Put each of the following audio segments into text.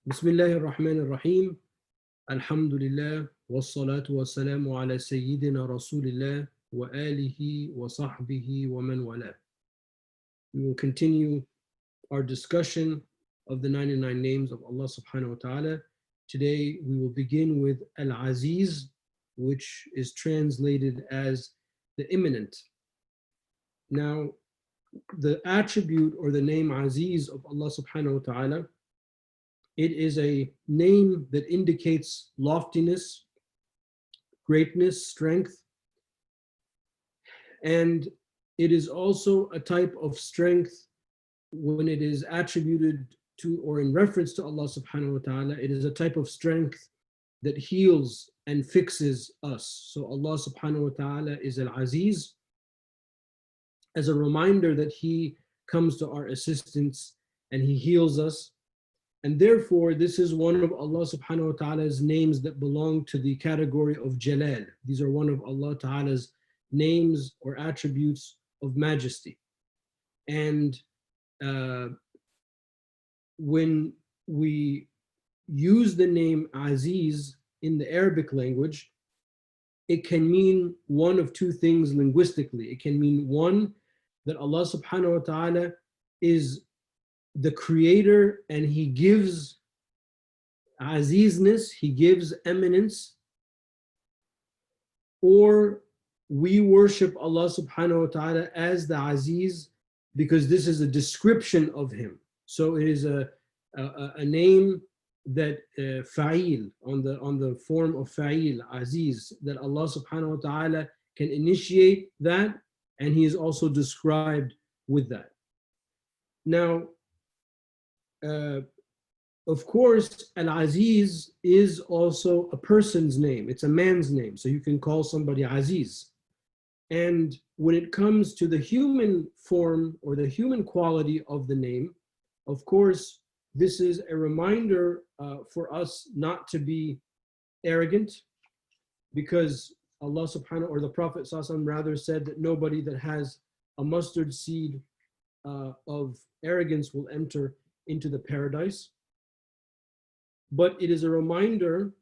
Bismillahir Rahmanir Rahim. Alhamdulillah. Wassalatu wassalamu ala Sayyidina Rasulillah wa alihi wa sahbihi wa man wala. We will continue our discussion of the 99 names of Allah subhanahu wa ta'ala. Today we will begin with Al-Aziz, which is translated as the imminent. Now, the attribute or the name Aziz of Allah subhanahu wa ta'ala, it is a name that indicates loftiness, greatness, strength, and it is also a type of strength when it is attributed to or in reference to Allah subhanahu wa ta'ala. It is a type of strength that heals and fixes us. So Allah subhanahu wa ta'ala is Al-Aziz, as a reminder that He comes to our assistance and He heals us. And therefore, this is one of Allah subhanahu wa ta'ala's names that belong to the category of Jalal. These are one of Allah ta'ala's names or attributes of majesty. And when we use the name Aziz in the Arabic language, it can mean one of two things linguistically. It can mean, one, that Allah subhanahu wa ta'ala is the creator and He gives azizness, He gives eminence, or we worship Allah subhanahu wa ta'ala as the Aziz because this is a description of Him. So it is a name that fa'il, on the form of fa'il, Aziz, that Allah subhanahu wa ta'ala can initiate that, and He is also described with that. Now, of course, Al-Aziz is also a person's name. It's a man's name. So you can call somebody Aziz. And when it comes to the human form or the human quality of the name, of course, this is a reminder for us not to be arrogant, because Allah subhanahu, or the Prophet sallallahu rather, said that nobody that has a mustard seed of arrogance will enter into the paradise. But it is a reminder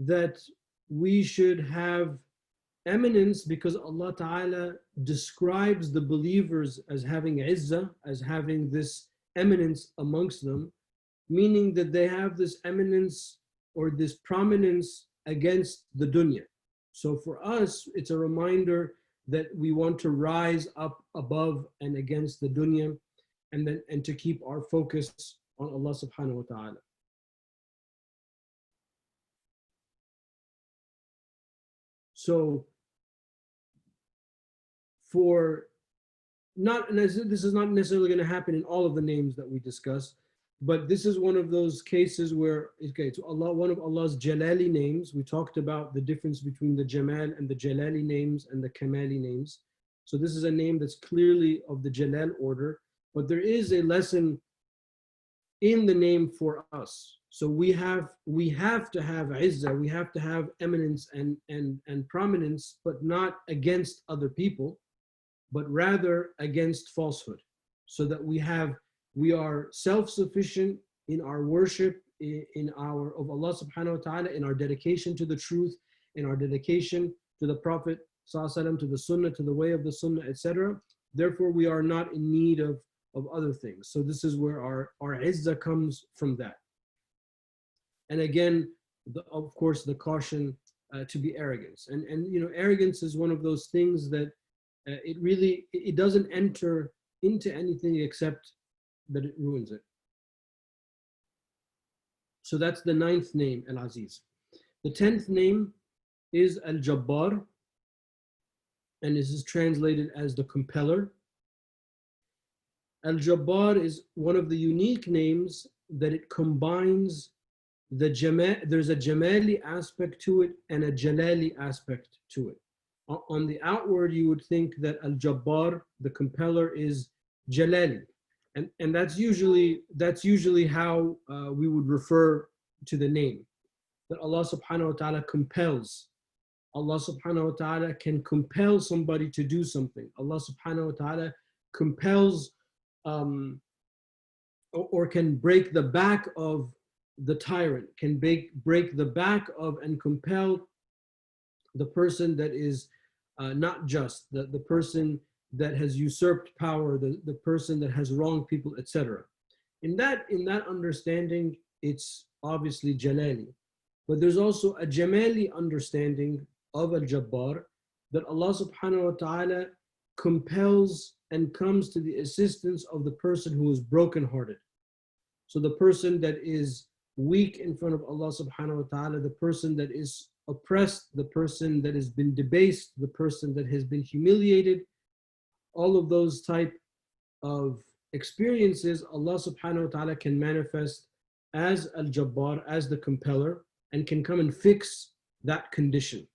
that we should have eminence because Allah Ta'ala describes the believers as having izzah, as having this eminence amongst them, meaning that they have this eminence or this prominence against the dunya. So for us, it's a reminder that we want to rise up above and against the dunya, and to keep our focus on Allah subhanahu wa ta'ala. So this is not necessarily going to happen in all of the names that we discuss, but this is one of those cases where, okay, so Allah, one of Allah's Jalali names, we talked about the difference between the Jamal and the Jalali names and the Kamali names. So this is a name that's clearly of the Jalal order, but there is a lesson in the name for us. So we have to have izzah, we have to have eminence and prominence, but not against other people, but rather against falsehood, so that we are self-sufficient in our worship, of Allah subhanahu wa ta'ala, in our dedication to the truth, in our dedication to the Prophet sallallahu alaihi wasallam, to the Sunnah, to the way of the Sunnah, etc. Therefore, we are not in need of other things. So this is where our izzah comes from that. And again, of course, the caution to be arrogance. And you know, arrogance is one of those things that it doesn't enter into anything except that it ruins it. So that's the 9th name, Al-Aziz. The 10th name is Al-Jabbar, and this is translated as the compeller. Al-Jabbar is one of the unique names that it combines there's a Jamali aspect to it and a Jalali aspect to it. On the outward, you would think that Al-Jabbar, the compeller, is Jalali. And that's usually how we would refer to the name, that Allah subhanahu wa ta'ala compels. Allah subhanahu wa ta'ala can compel somebody to do something. Allah subhanahu wa ta'ala compels or can break the back of the tyrant, can break the back of and compel the person that is not just, the person that has usurped power, the person that has wronged people, etc. In that understanding, it's obviously Jalali. But there's also a Jamali understanding of Al-Jabbar, that Allah subhanahu wa ta'ala compels and comes to the assistance of the person who is brokenhearted. So the person that is weak in front of Allah subhanahu wa ta'ala, the person that is oppressed, the person that has been debased, the person that has been humiliated, all of those type of experiences, Allah subhanahu wa ta'ala can manifest as Al-Jabbar, as the compeller, and can come and fix that condition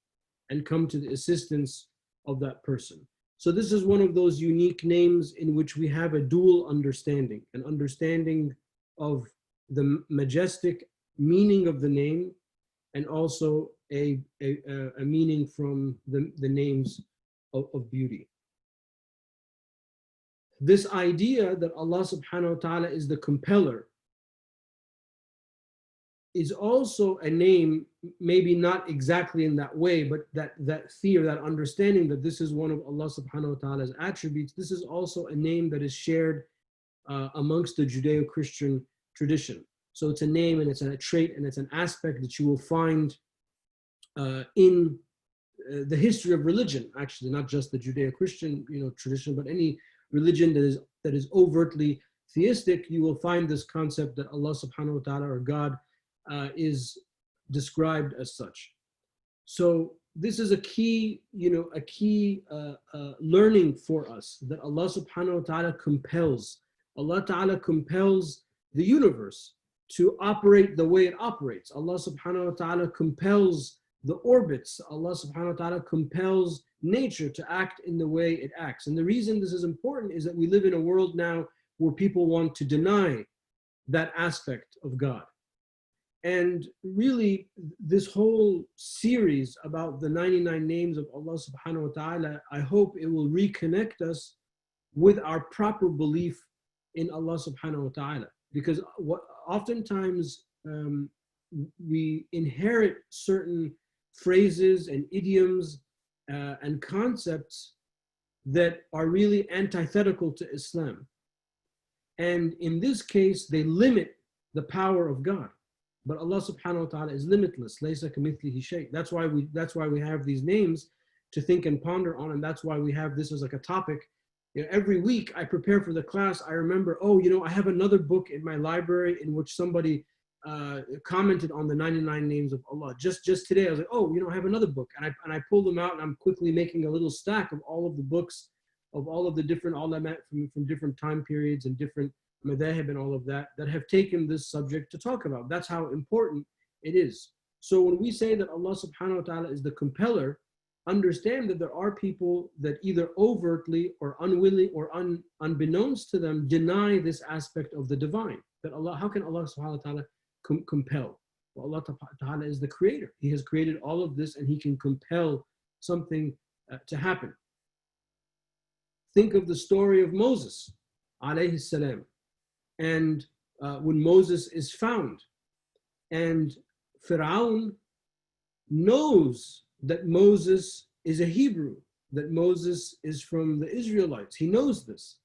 and come to the assistance of that person. So this is one of those unique names in which we have a dual understanding, an understanding of the majestic meaning of the name, and also a meaning from the names of beauty. This idea that Allah subhanahu wa ta'ala is the compeller is also a name, maybe not exactly in that way, but that fear, that understanding that this is one of Allah subhanahu wa ta'ala's attributes, this is also a name that is shared amongst the Judeo-Christian tradition. So it's a name and it's a trait and it's an aspect that you will find in the history of religion, actually, not just the Judeo-Christian tradition, but any religion that is overtly theistic. You will find this concept that Allah subhanahu wa ta'ala, or God, is described as such. So this is a key learning for us, that Allah subhanahu wa ta'ala compels. Allah ta'ala compels the universe to operate the way it operates. Allah subhanahu wa ta'ala compels the orbits. Allah subhanahu wa ta'ala compels nature to act in the way it acts. And the reason this is important is that we live in a world now where people want to deny that aspect of God. And really, this whole series about the 99 names of Allah subhanahu wa ta'ala, I hope it will reconnect us with our proper belief in Allah subhanahu wa ta'ala. Because oftentimes we inherit certain phrases and idioms and concepts that are really antithetical to Islam. And in this case, they limit the power of God. But Allah subhanahu wa ta'ala is limitless. Laysa kamithlihi shay. That's why we have these names to think and ponder on, and that's why we have this as like a topic. Every week I prepare for the class, I remember, I have another book in my library in which somebody commented on the 99 names of Allah. Just today I was like, I have another book, and I pulled them out, and I'm quickly making a little stack of all of the books of all of the different ulama from different time periods and different madhahib and all of that have taken this subject to talk about. That's how important it is. So when we say that Allah subhanahu wa ta'ala is the compeller, understand that there are people that either overtly or unwilling or unbeknownst to them deny this aspect of the divine. That Allah, how can Allah subhanahu wa ta'ala compel? Well, Allah ta'ala is the creator. He has created all of this, and he can compel something to happen. Think of the story of Moses alayhi salam. And when Moses is found, and Pharaoh knows that Moses is a Hebrew, that Moses is from the Israelites. He knows this.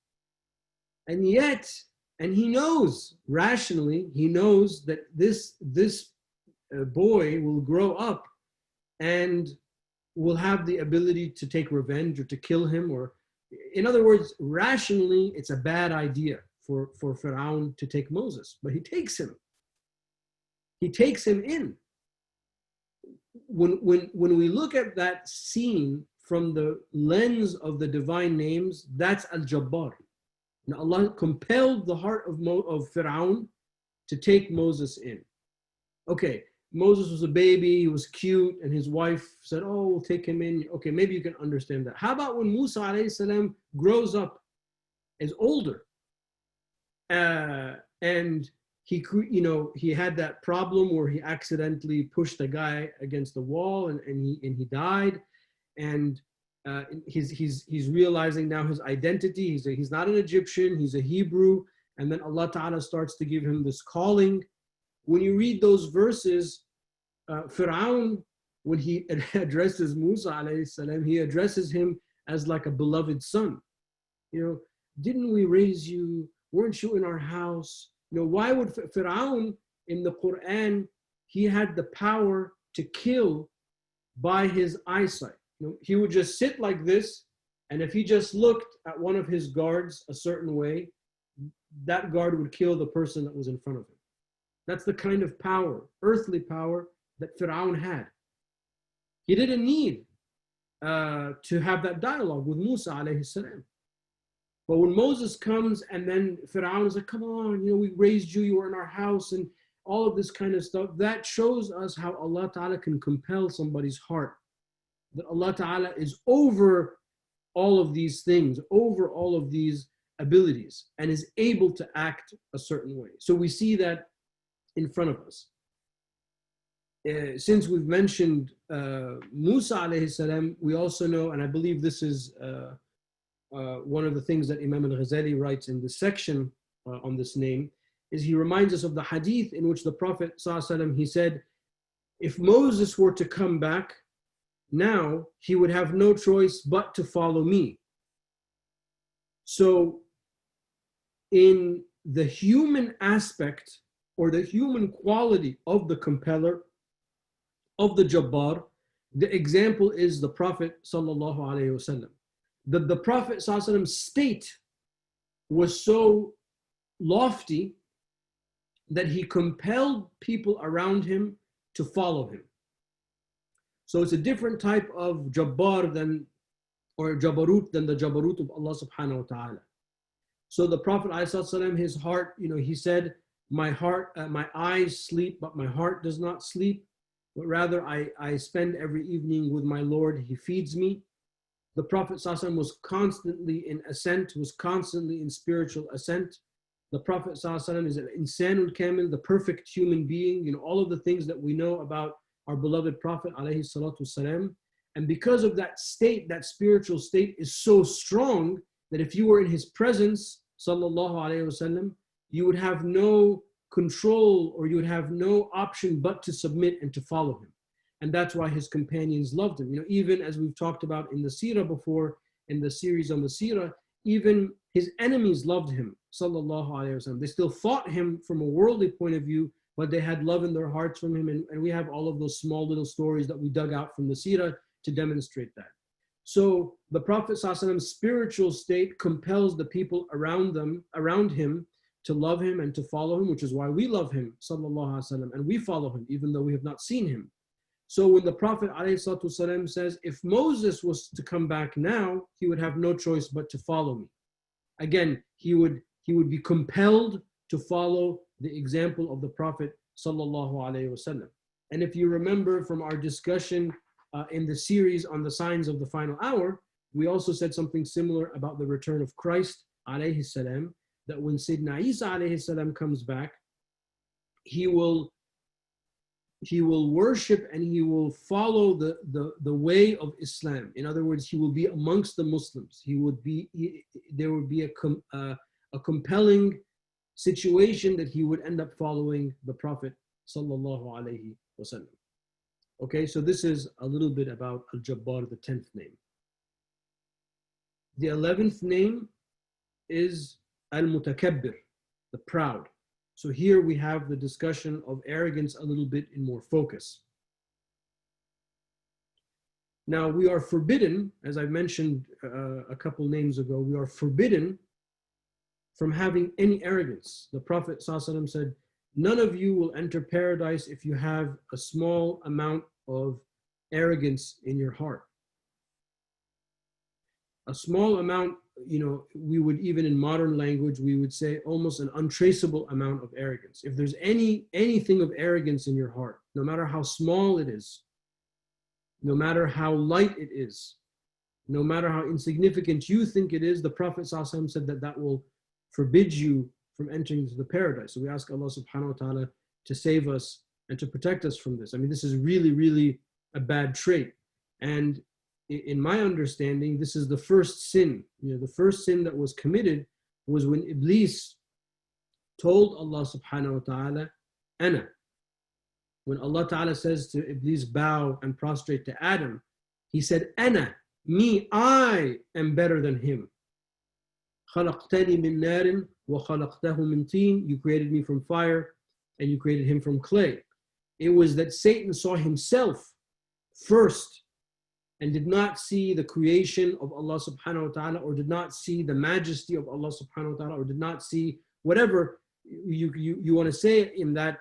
And yet, and he knows, rationally, he knows that this boy will grow up and will have the ability to take revenge or to kill him, or in other words, rationally, it's a bad idea for Pharaoh to take Moses, but he takes him. He takes him in. When we look at that scene from the lens of the divine names, that's Al-Jabbar. Now Allah compelled the heart of Pharaoh to take Moses in. Okay, Moses was a baby, he was cute, and his wife said, we'll take him in. Okay, maybe you can understand that. How about when Musa alayhi salam grows up, is older, and he had that problem where he accidentally pushed a guy against the wall, and he died, and he's realizing now his identity. He's not an Egyptian, he's a Hebrew, And then Allah Ta'ala starts to give him this calling. When you read those verses, Fir'aun, when he addresses Musa alayhi salam, he addresses him as like a beloved son. You know, didn't we raise you? Weren't you in our house? You know, why would Fir'aun in the Quran, he had the power to kill by his eyesight. You know, he would just sit like this, and if he just looked at one of his guards a certain way, that guard would kill the person that was in front of him. That's the kind of power, earthly power, that Fir'aun had. He didn't need to have that dialogue with Musa alayhi salam. But when Moses comes and then Fir'aun is like, come on, you know, we raised you, you were in our house, and all of this kind of stuff, that shows us how Allah Ta'ala can compel somebody's heart. That Allah Ta'ala is over all of these things, over all of these abilities, and is able to act a certain way. So we see that in front of us. Since we've mentioned Musa alayhi salam, we also know, and I believe this is one of the things that Imam al-Ghazali writes in this section on this name, is he reminds us of the hadith in which the Prophet ﷺ, he said, if Moses were to come back now, he would have no choice but to follow me. So in the human aspect or the human quality of the compeller, of the Jabbar, the example is the Prophet ﷺ. The Prophet ﷺ's state was so lofty that he compelled people around him to follow him. So it's a different type of Jabbar than, or Jabarut than the Jabarut of Allah subhanahu wa ta'ala. So the Prophet ﷺ, his heart, you know, he said, my heart, my eyes sleep, but my heart does not sleep. But rather I spend every evening with my Lord, he feeds me. The Prophet ﷺ was constantly in ascent, was constantly in spiritual ascent. The Prophet ﷺ is an insanul kamil, the perfect human being, you know, all of the things that we know about our beloved Prophet alayhi salatu wasalam. And because of that state, that spiritual state is so strong that if you were in his presence, sallallahu alayhi wasallam, you would have no control or you would have no option but to submit and to follow him. And that's why his companions loved him. You know, even as we've talked about in the seerah before, in the series on the seerah, even his enemies loved him, sallallahu alayhi wasallam. They still fought him from a worldly point of view, but they had love in their hearts from him. And we have all of those small little stories that we dug out from the seerah to demonstrate that. So the Prophet ﷺ's spiritual state compels the people around him to love him and to follow him, which is why we love him, sallallahu alayhi wasallam, and we follow him, even though we have not seen him. So when the Prophet ﷺ says, if Moses was to come back now, he would have no choice but to follow me. Again, he would be compelled to follow the example of the Prophet ﷺ. And if you remember from our discussion in the series on the signs of the final hour, we also said something similar about the return of Christ alayhi salam, that when Sayyidina Isa alayhi salam comes back, he will worship and he will follow the way of Islam. In other words, he will be amongst the Muslims. There would be a compelling situation that he would end up following the Prophet sallallahu alaihi wasallam. Okay, so this is a little bit about Al-Jabbar, the 10th name. The 11th name is Al-Mutakabbir, the proud. So here we have the discussion of arrogance a little bit in more focus. Now we are forbidden, as I mentioned a couple names ago, we are forbidden from having any arrogance. The Prophet ﷺ said, none of you will enter paradise if you have a small amount of arrogance in your heart. A small amount, you know, we would, even in modern language, we would say almost an untraceable amount of arrogance. If there's anything of arrogance in your heart, no matter how small it is, no matter how light it is, no matter how insignificant you think it is, the Prophet ﷺ said that will forbid you from entering into the paradise. So we ask Allah subhanahu wa ta'ala to save us and to protect us from this. I mean, this is really, really a bad trait. And in my understanding, this is the first sin. You know, the first sin that was committed was when Iblis told Allah subhanahu wa ta'ala, Ana. When Allah ta'ala says to Iblis, bow and prostrate to Adam, he said, Ana, me, I am better than him. خَلَقْتَنِي مِن نَارٍ وَخَلَقْتَهُ مِن طِينٍ. You created me from fire and you created him from clay. It was that Satan saw himself first and did not see the creation of Allah subhanahu wa ta'ala, or did not see the majesty of Allah subhanahu wa ta'ala, or did not see whatever you want to say in that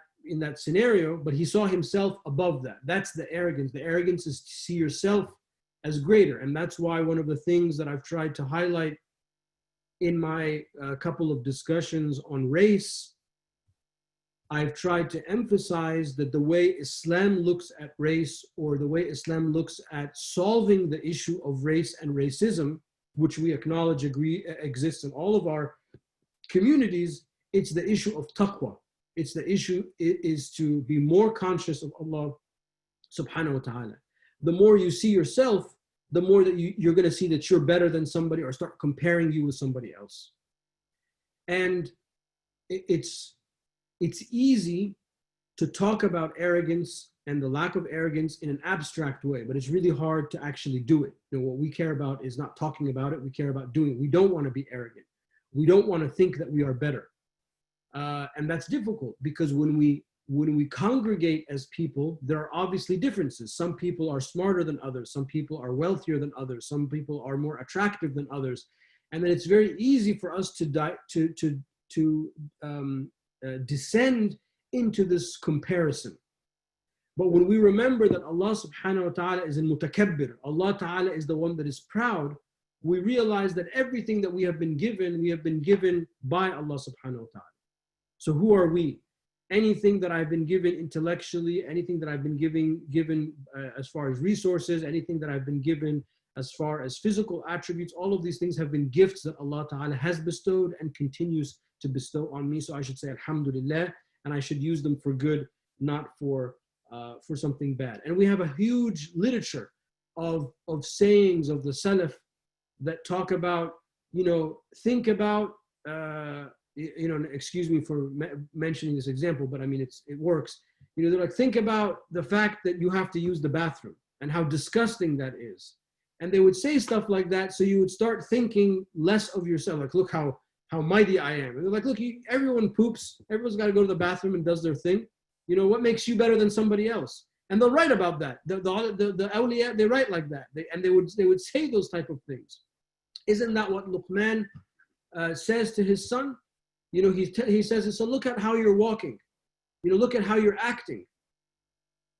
scenario, but he saw himself above that. That's the arrogance. The arrogance is to see yourself as greater. And that's why one of the things that I've tried to highlight in my couple of discussions on race, I've tried to emphasize that the way Islam looks at race, or the way Islam looks at solving the issue of race and racism, which we acknowledge exists in all of our communities, it's the issue of taqwa. It's the issue is to be more conscious of Allah subhanahu wa ta'ala. The more you see yourself, the more that you're going to see that you're better than somebody, or start comparing you with somebody else. And it's easy to talk about arrogance and the lack of arrogance in an abstract way, but it's really hard to actually do it. What we care about is not talking about it, we care about doing it. We don't want to be arrogant. We don't want to think that we are better. And that's difficult, because when we congregate as people, there are obviously differences. Some people are smarter than others. Some people are wealthier than others. Some people are more attractive than others. And then it's very easy for us to descend into this comparison. But when we remember that Allah subhanahu wa ta'ala is al-mutakabbir, Allah ta'ala is the one that is proud, we realize that everything that we have been given by Allah subhanahu wa ta'ala. So who are we? Anything that I've been given intellectually, anything that I've been given as far as resources, anything that I've been given as far as physical attributes, all of these things have been gifts that Allah ta'ala has bestowed and continues to bestow on me. So I should say alhamdulillah, and I should use them for good, not for something bad. And we have a huge literature of sayings of the Salaf that talk about, think about, excuse me for mentioning this example, but I mean, it works. They're like, think about the fact that you have to use the bathroom and how disgusting that is. And they would say stuff like that, so you would start thinking less of yourself. Like, look how mighty I am. And they're like, look, everyone poops. Everyone's got to go to the bathroom and does their thing. What makes you better than somebody else? And they'll write about that. The awliya, they write like that. They would say those type of things. Isn't that what Luqman says to his son? He says to his son, look at how you're walking. Look at how you're acting.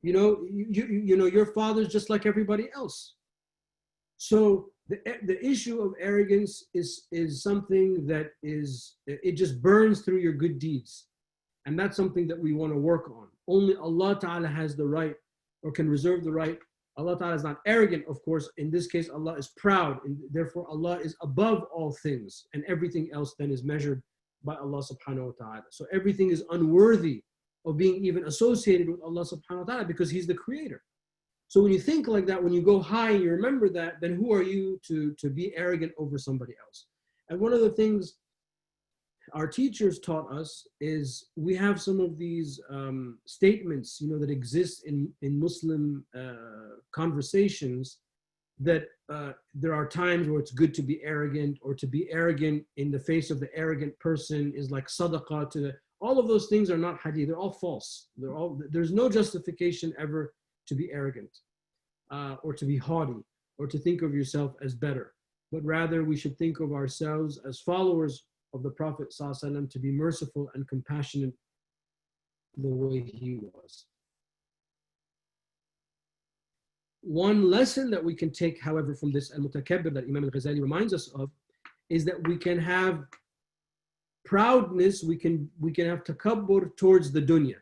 Your father's just like everybody else. So the issue of arrogance is something that it just burns through your good deeds. And that's something that we want to work on. Only Allah Ta'ala has the right, or can reserve the right. Allah Ta'ala is not arrogant, of course. In this case, Allah is proud, and therefore Allah is above all things, and everything else then is measured by Allah subhanahu wa ta'ala. So everything is unworthy of being even associated with Allah subhanahu wa ta'ala, because He's the creator. So when you think like that, when you go high and you remember that, then who are you to be arrogant over somebody else? And one of the things our teachers taught us is we have some of these statements, that exist in Muslim conversations, that there are times where it's good to be arrogant, or to be arrogant in the face of the arrogant person is like sadaqah to all of those things are not hadith. They're all false. There's no justification ever to be arrogant or to be haughty or to think of yourself as better, but rather we should think of ourselves as followers of the Prophet ﷺ, to be merciful and compassionate the way he was. One lesson that we can take, however, from this al-mutakabbir that Imam al-Ghazali reminds us of, is that we can have proudness, we can have takabbur towards the dunya.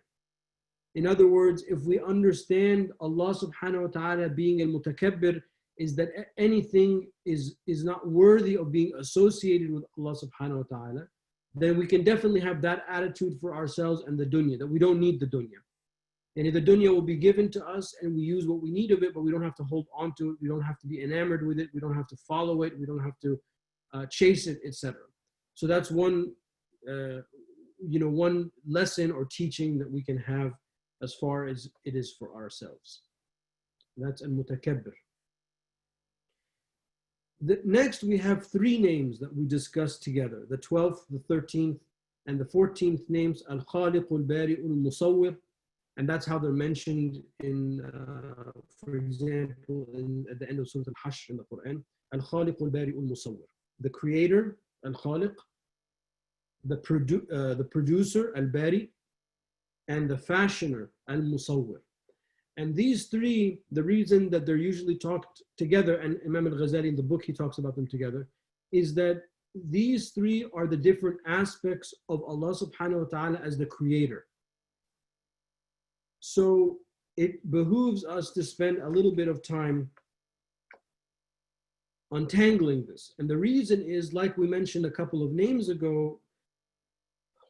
In other words, if we understand Allah subhanahu wa ta'ala being al-mutakabbir, is that anything is not worthy of being associated with Allah subhanahu wa ta'ala, then we can definitely have that attitude for ourselves and the dunya, that we don't need the dunya. And if the dunya will be given to us and we use what we need of it, but we don't have to hold on to it, we don't have to be enamored with it, we don't have to follow it, we don't have to chase it, etc. So that's one one lesson or teaching that we can have as far as it is for ourselves. That's al-mutakabbir. Next, we have three names that we discussed together: the 12th, the 13th, and the 14th names, al-Khaliq, al-Bari, al-Musawwir, and that's how they're mentioned in, for example, at the end of Surah Al-Hashr in the Quran. Al-Khaliq, al-Bari, al-Musawwir. The creator, al-Khaliq, the producer, al-Bari, and the fashioner, al-Musawwir. And these three, the reason that they're usually talked together, and Imam al-Ghazali in the book, he talks about them together, is that these three are the different aspects of Allah subhanahu wa ta'ala as the creator. So it behooves us to spend a little bit of time untangling this. And the reason is, like we mentioned a couple of names ago,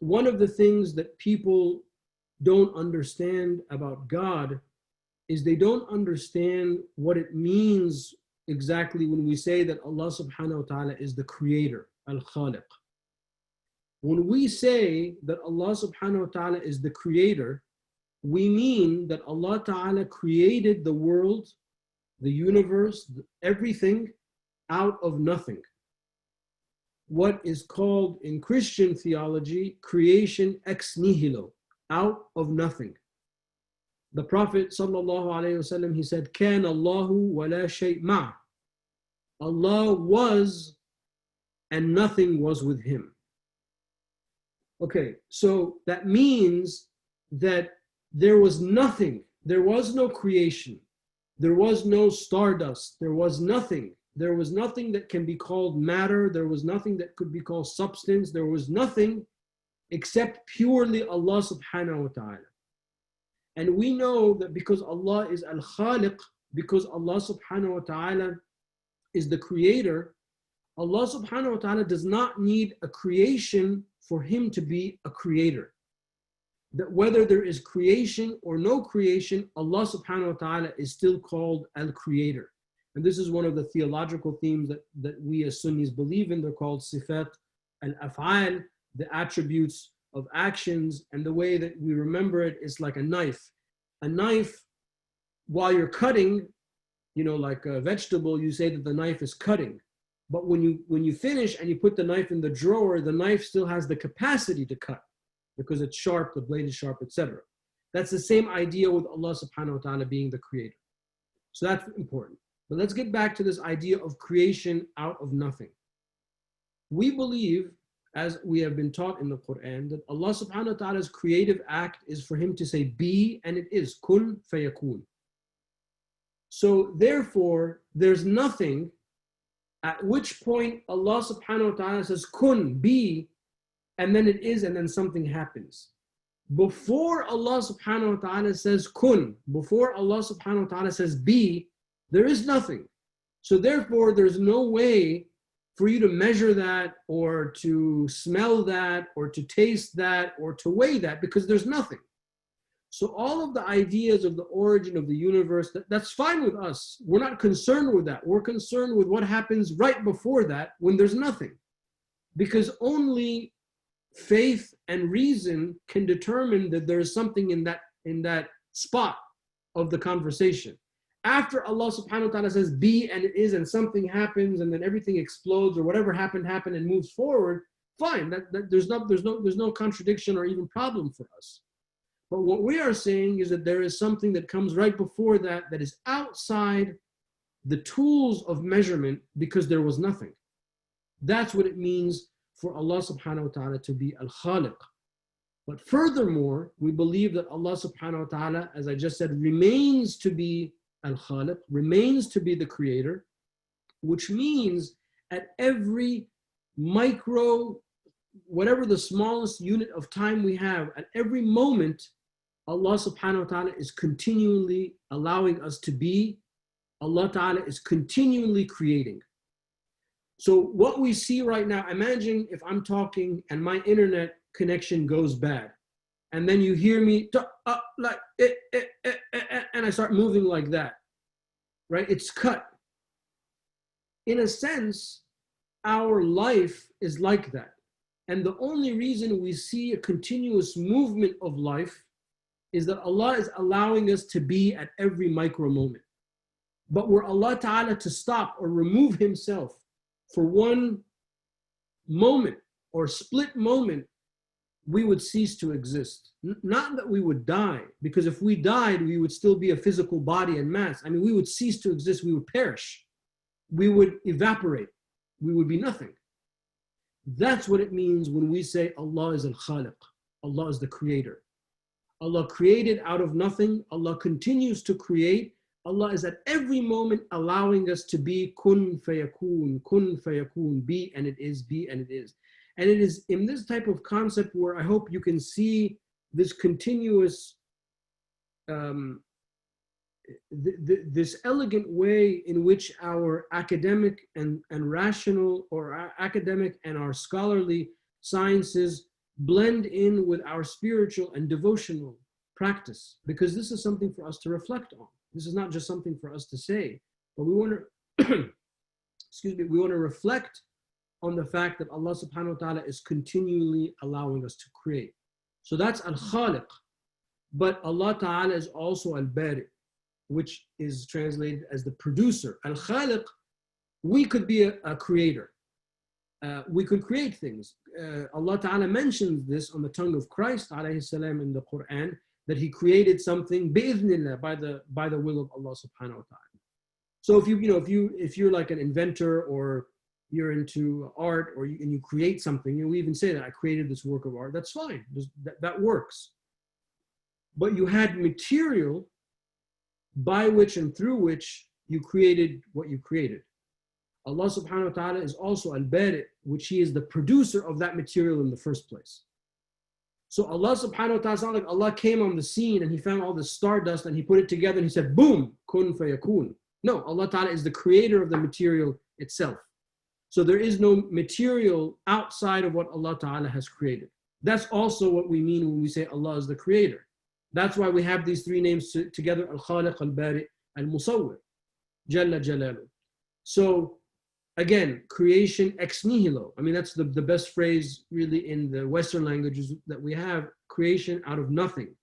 one of the things that people don't understand about God is they don't understand what it means exactly when we say that Allah subhanahu wa ta'ala is the creator, al-Khaliq. When we say that Allah subhanahu wa ta'ala is the creator, we mean that Allah ta'ala created the world, the universe, everything out of nothing. What is called in Christian theology, creation ex nihilo, out of nothing. The Prophet sallallahu alaihi wasallam, he said, "Kan Allahu wa la shay' ma." Allah was, and nothing was with him. Okay, so that means that there was nothing. There was no creation. There was no stardust. There was nothing. There was nothing that can be called matter. There was nothing that could be called substance. There was nothing except purely Allah subhanahu wa ta'ala. And we know that because Allah is al-Khaliq, because Allah subhanahu wa ta'ala is the creator, Allah subhanahu wa ta'ala does not need a creation for him to be a creator. That whether there is creation or no creation, Allah subhanahu wa ta'ala is still called al-Creator. And this is one of the theological themes that we as Sunnis believe in. They're called sifat al-af'al, the attributes of actions, and the way that we remember it is like a knife. A knife, while you're cutting, like a vegetable, you say that the knife is cutting. But when you finish and you put the knife in the drawer, the knife still has the capacity to cut because it's sharp, the blade is sharp, etc. That's the same idea with Allah subhanahu wa ta'ala being the creator. So that's important. But let's get back to this idea of creation out of nothing. We believe, as we have been taught in the Quran, that Allah subhanahu wa ta'ala's creative act is for him to say be, and it is kun fayakun. So therefore, there's nothing at which point Allah subhanahu wa ta'ala says kun, be, and then it is, and then something happens. Before Allah subhanahu wa ta'ala says kun, before Allah subhanahu wa ta'ala says be, there is nothing. So therefore, there's no way for you to measure that or to smell that or to taste that or to weigh that, because there's nothing. So all of the ideas of the origin of the universe, that's fine with us. We're not concerned with that. We're concerned with what happens right before that when there's nothing. Because only faith and reason can determine that there is something in that spot of the conversation. After Allah subhanahu wa ta'ala says be, and it is, and something happens, and then everything explodes, or whatever happened and moves forward, fine. There's no contradiction or even problem for us. But what we are saying is that there is something that comes right before that is outside the tools of measurement, because there was nothing. That's what it means for Allah subhanahu wa ta'ala to be al-Khaliq. But furthermore, we believe that Allah subhanahu wa ta'ala, as I just said, remains to be al-Khaliq, remains to be the creator, which means at every micro, whatever the smallest unit of time we have, at every moment, Allah subhanahu wa ta'ala is continually allowing us to be. Allah ta'ala is continually creating. So what we see right now, imagine if I'm talking and my internet connection goes bad, and then you hear me like and I start moving like that, right? It's cut. In a sense, our life is like that. And the only reason we see a continuous movement of life is that Allah is allowing us to be at every micro moment. But were Allah Ta'ala to stop or remove himself for one moment or split moment, we would cease to exist. Not that we would die, because if we died, we would still be a physical body and mass. I mean, we would cease to exist, we would perish. We would evaporate. We would be nothing. That's what it means when we say Allah is al-Khaliq. Allah is the creator. Allah created out of nothing. Allah continues to create. Allah is at every moment allowing us to be kun fayakun, be and it is, be and it is. And it is in this type of concept where I hope you can see this continuous, this elegant way in which our academic and rational, or our academic and our scholarly sciences blend in with our spiritual and devotional practice, because this is something for us to reflect on. This is not just something for us to say, but we want to, excuse me, we want to reflect on the fact that Allah subhanahu wa ta'ala is continually allowing us to create. So that's al-Khaliq. But Allah ta'ala is also al-Bari, which is translated as the producer. Al-Khaliq, we could be a creator. We could create things. Allah ta'ala mentions this on the tongue of Christ alayhi salam in the Quran, that he created something bi'idhnillah, by the will of Allah subhanahu wa ta'ala. So if you're like an inventor, or you're into art, or and you create something, we even say that I created this work of art, that's fine, that works. But you had material by which and through which you created what you created. Allah subhanahu wa ta'ala is also al-Bari, which he is the producer of that material in the first place. So Allah subhanahu wa ta'ala, it's not like Allah came on the scene and he found all this stardust and he put it together and he said, boom, kun fayakun. No, Allah ta'ala is the creator of the material itself. So there is no material outside of what Allah ta'ala has created. That's also what we mean when we say Allah is the creator. That's why we have these three names together, Al-Khaliq, Al-Bari, Al-Musawwir, Jalla Jalalu. So again, creation ex nihilo. I mean, that's the best phrase really in the Western languages that we have, creation out of nothing.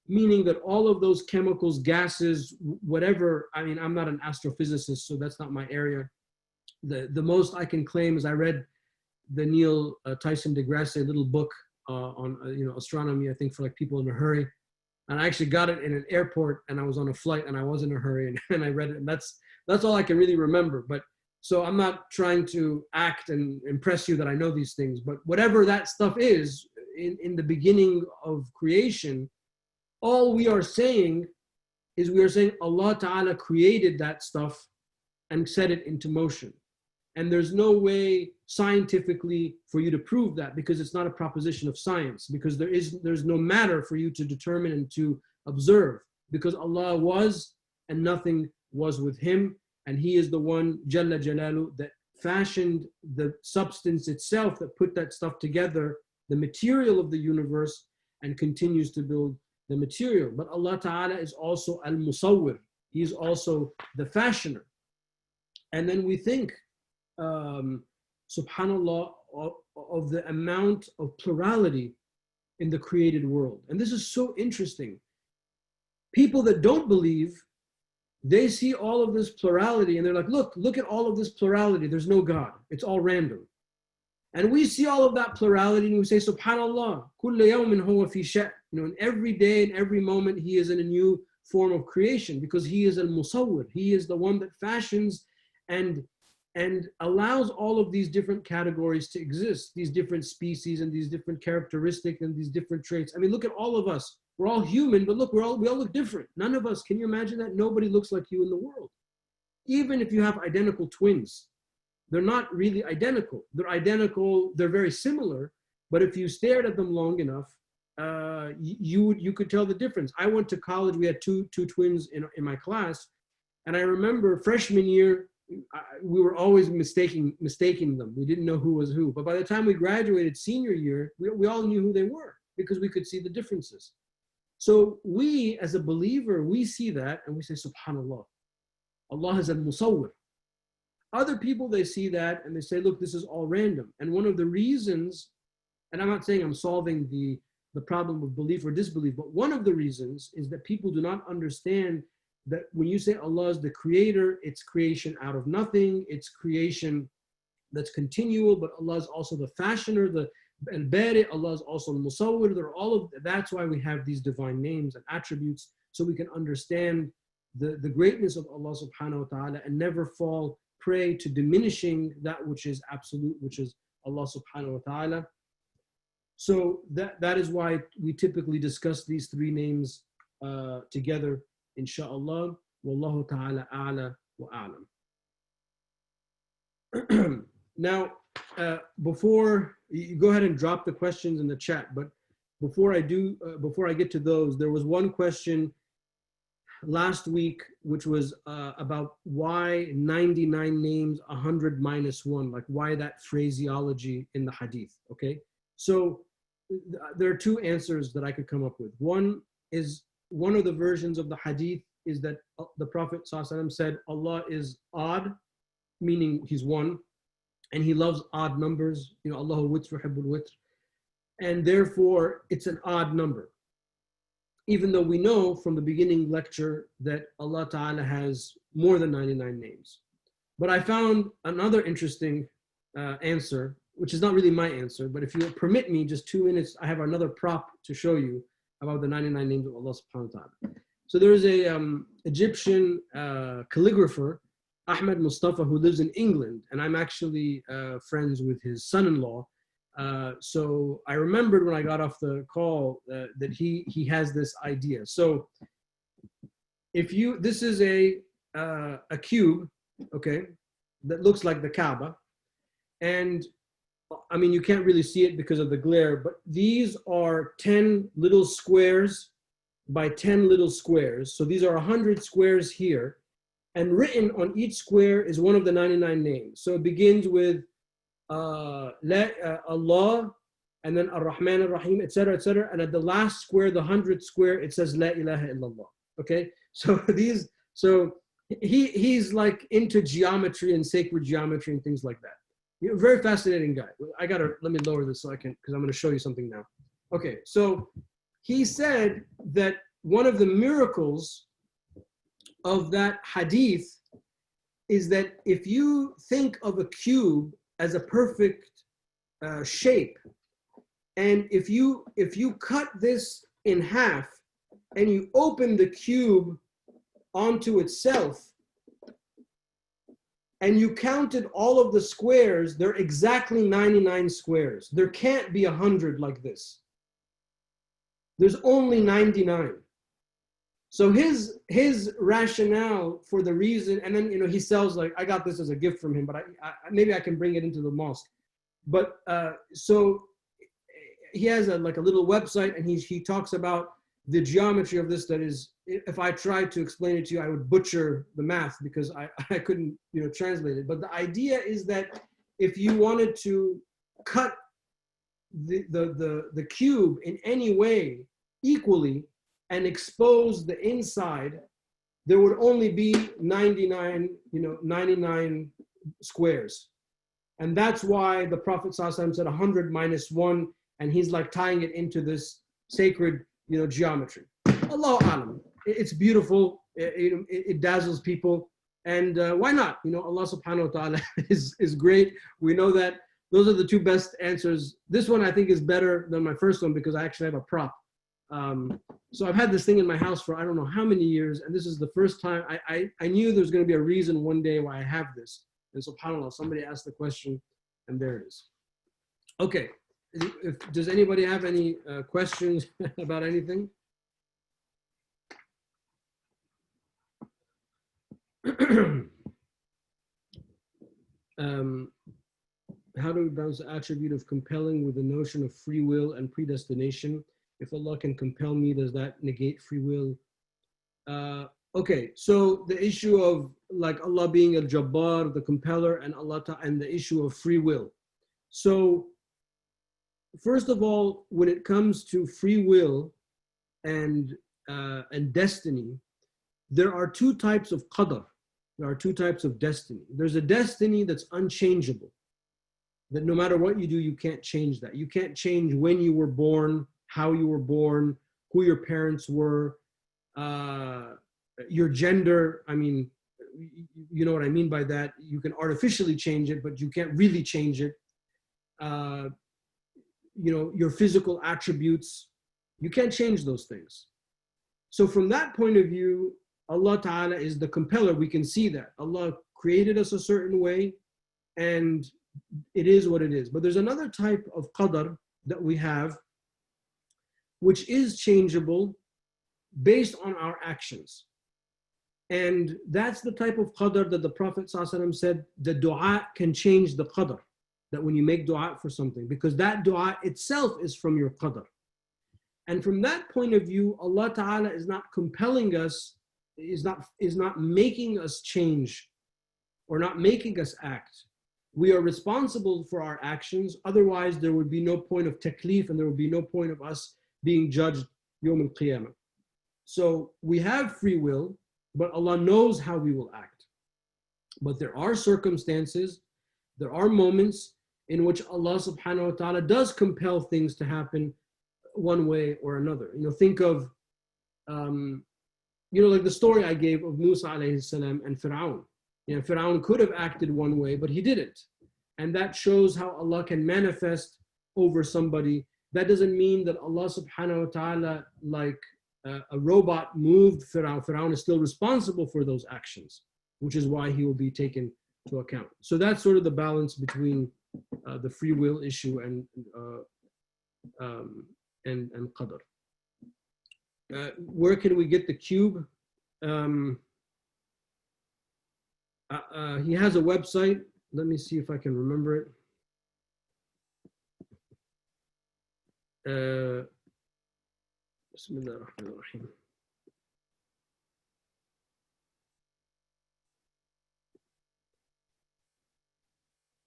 Meaning that all of those chemicals, gases, whatever, I mean, I'm not an astrophysicist, so that's not my area. The most I can claim is I read the Neil Tyson deGrasse little book on astronomy, I think for like people in a hurry. And I actually got it in an airport and I was on a flight and I was in a hurry and I read it, and that's all I can really remember. But so I'm not trying to act and impress you that I know these things, but whatever that stuff is, in the beginning of creation, all we are saying is we are saying Allah Ta'ala created that stuff and set it into motion. And there's no way scientifically for you to prove that, because it's not a proposition of science, because there's no matter for you to determine and to observe, because Allah was and nothing was with him. And he is the one, Jalla Jalalu, that fashioned the substance itself, that put that stuff together, the material of the universe, and continues to build the material. But Allah Ta'ala is also Al-Musawwir. He is also the fashioner. And then we think, subhanallah, of the amount of plurality in the created world. And this is so interesting. People that don't believe, they see all of this plurality and they're like, look at all of this plurality. There's no God. It's all random. And we see all of that plurality and we say, subhanallah, kulla yawmin huwa fi sha'n. In every day and every moment, he is in a new form of creation, because he is al-Musawwir. He is the one that fashions and allows all of these different categories to exist, these different species and these different characteristics and these different traits. I mean, look at all of us. We're all human, but look, we all look different. None of us, can you imagine that? Nobody looks like you in the world. Even if you have identical twins, they're not really identical. They're identical, they're very similar, but if you stared at them long enough, you could tell the difference. I went to college, we had two twins in my class, and I remember freshman year, we were always mistaking them. We didn't know who was who. But by the time we graduated senior year, we all knew who they were, because we could see the differences. So we, as a believer, we see that and we say, subhanallah, Allah is al-Musawwir. Other people, they see that and they say, look, this is all random. And one of the reasons and I'm not saying I'm solving the problem of belief or disbelief, but one of the reasons is that people do not understand that when you say Allah is the creator, it's creation out of nothing, it's creation that's continual, but Allah is also the fashioner, the al-bari, Allah is also the musawwir. They're all of that's why we have these divine names and attributes, so we can understand the greatness of Allah subhanahu wa ta'ala and never fall prey to diminishing that which is absolute, which is Allah subhanahu wa ta'ala. So that is why we typically discuss these three names together, inshaAllah. Wallahu ta'ala a'la wa a'lam. Now, before you go ahead and drop the questions in the chat, but before I get to those, there was one question last week, which was about why 99 names, 100 minus one, like why that phraseology in the hadith, okay? So there are two answers that I could come up with. One is, one of the versions of the hadith is that the Prophet ﷺ said, Allah is odd, meaning he's one, and he loves odd numbers, you know, Allahu witr yuhibbul witr, and therefore it's an odd number. Even though we know from the beginning lecture that Allah Ta'ala has more than 99 names. But I found another interesting answer, which is not really my answer, but if you permit me just 2 minutes, I have another prop to show you about the 99 names of Allah subhanahu wa ta'ala. So there is a Egyptian calligrapher, Ahmed Mustafa, who lives in England, and I'm actually friends with his son-in-law. So I remembered when I got off the call that he has this idea. So if this is a cube, okay, that looks like the Kaaba, and I mean, you can't really see it because of the glare, but these are 10 little squares by 10 little squares. So these are 100 squares here, and written on each square is one of the 99 names. So it begins with Allah, and then Ar-Rahman Ar-Rahim, etc., etc. And at the last square, the 100th square, it says La ilaha illallah. Okay, so he's like into geometry and sacred geometry and things like that. You're a very fascinating guy. Let me lower this so I can, because I'm going to show you something now. Okay, so he said that one of the miracles of that hadith is that if you think of a cube as a perfect shape, and if you cut this in half and you open the cube onto itself, and you counted all of the squares, they're exactly 99 squares. There can't be 100 like this. There's only 99. So his rationale for the reason, and then, you know, he sells, like, I got this as a gift from him, but maybe I can bring it into the mosque. But so he has a little website, and he talks about the geometry of this. That is, if I tried to explain it to you, I would butcher the math because I couldn't, you know, translate it. But the idea is that if you wanted to cut the cube in any way equally and expose the inside, there would only be 99 squares. And that's why the Prophet ﷺ said 100 minus 1, and he's like tying it into this sacred, you know, geometry. Allahu Alam. It's beautiful. It dazzles people. And why not? You know, Allah subhanahu wa ta'ala is great. We know that. Those are the two best answers. This one I think is better than my first one because I actually have a prop. So I've had this thing in my house for I don't know how many years, and this is the first time I knew there was going to be a reason one day why I have this. And subhanAllah, somebody asked the question, and there it is. Okay, does anybody have any questions about anything? How do we balance the attribute of compelling with the notion of free will and predestination? If Allah can compel me, does that negate free will? Okay, so the issue of like Allah being al-Jabbar, the compeller, and and the issue of free will. So first of all, when it comes to free will and destiny, there are two types of qadar. There are two types of destiny. There's a destiny that's unchangeable. that no matter what you do, you can't change that. You can't change when you were born, how you were born, who your parents were, your gender. I mean, you know what I mean by that. You can artificially change it, but you can't really change it. You know, your physical attributes, you can't change those things. So from that point of view, Allah Ta'ala is the compeller. We can see that. Allah created us a certain way, and it is what it is. But there's another type of qadar that we have, which is changeable based on our actions. And that's the type of qadar that the Prophet ﷺ said, the dua can change the qadar. That when you make dua for something, because that dua itself is from your qadar. And from that point of view, Allah Ta'ala is not compelling us, is not making us change or not making us act. We are responsible for our actions. Otherwise, there would be no point of taklif, and there would be no point of us being judged Yawm al-Qiyamah. So we have free will, but Allah knows how we will act. But there are circumstances, there are moments in which Allah subhanahu wa ta'ala does compel things to happen one way or another. You know, think of, you know, like the story I gave of Musa alayhi salam and Fir'aun. You know, Fir'aun could have acted one way, but he didn't. And that shows how Allah can manifest over somebody. That doesn't mean that Allah subhanahu wa ta'ala, like a robot, moved Fir'aun. Fir'aun is still responsible for those actions, which is why he will be taken to account. So that's sort of the balance between the free will issue and qadr. Where can we get the cube? He has a website. Let me see if I can remember it. Bismillah ar-Rahman ar-Rahim.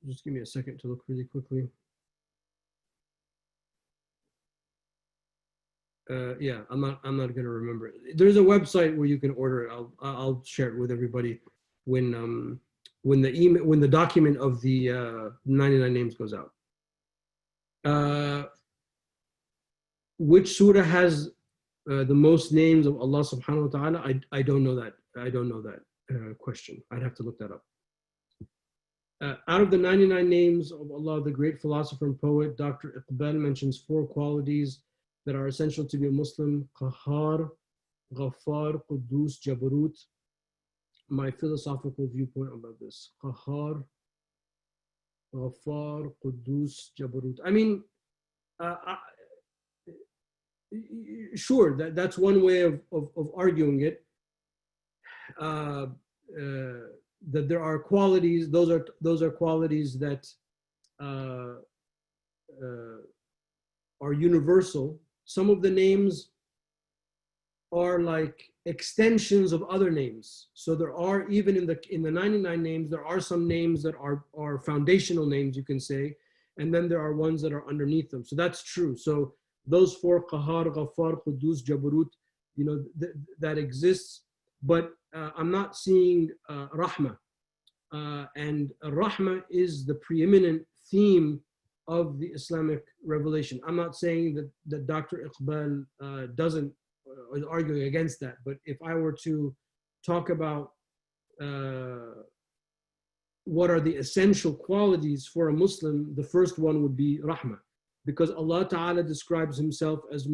Just give me a second to look really quickly. Yeah, I'm not going to remember it. There's a website where you can order it. I'll share it with everybody when the document of the 99 names goes out. Which surah has the most names of Allah subhanahu wa ta'ala? I don't know that. I don't know that question. I'd have to look that up. Out of the 99 names of Allah, the great philosopher and poet, Dr. Iqbal, mentions 4 qualities that are essential to be a Muslim: Qahhar, Ghaffar, Quddus, Jabarut. My philosophical viewpoint about this: Qahhar, Ghaffar, Quddus, Jabarut. I mean, sure, that's one way of arguing it. That there are qualities; those are qualities that are universal. Some of the names are like extensions of other names. So there are, even in the 99 names, there are some names that are foundational names, you can say, and then there are ones that are underneath them. So that's true. So those 4, Qahhar, Ghaffar, Quddus, Jabarut, you know, that exists. But I'm not seeing Rahmah. And Rahmah is the preeminent theme of the Islamic revelation. I'm not saying that Dr. Iqbal is arguing against that, but if I were to talk about what are the essential qualities for a Muslim, the first one would be Rahmah, because Allah Ta'ala describes himself as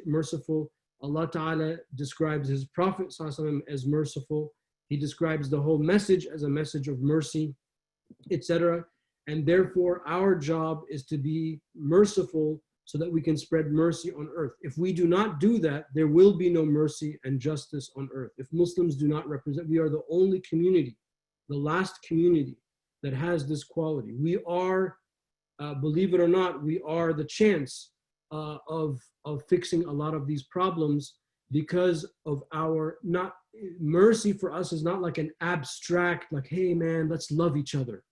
merciful. Allah Ta'ala describes his Prophet ﷺ as merciful. He describes the whole message as a message of mercy, etc. And therefore, our job is to be merciful so that we can spread mercy on earth. If we do not do that, there will be no mercy and justice on earth. If Muslims do not represent, we are the only community, the last community that has this quality. We are, believe it or not, we are the chance of fixing a lot of these problems, because of our not mercy. For us is not like an abstract, like, hey man, let's love each other.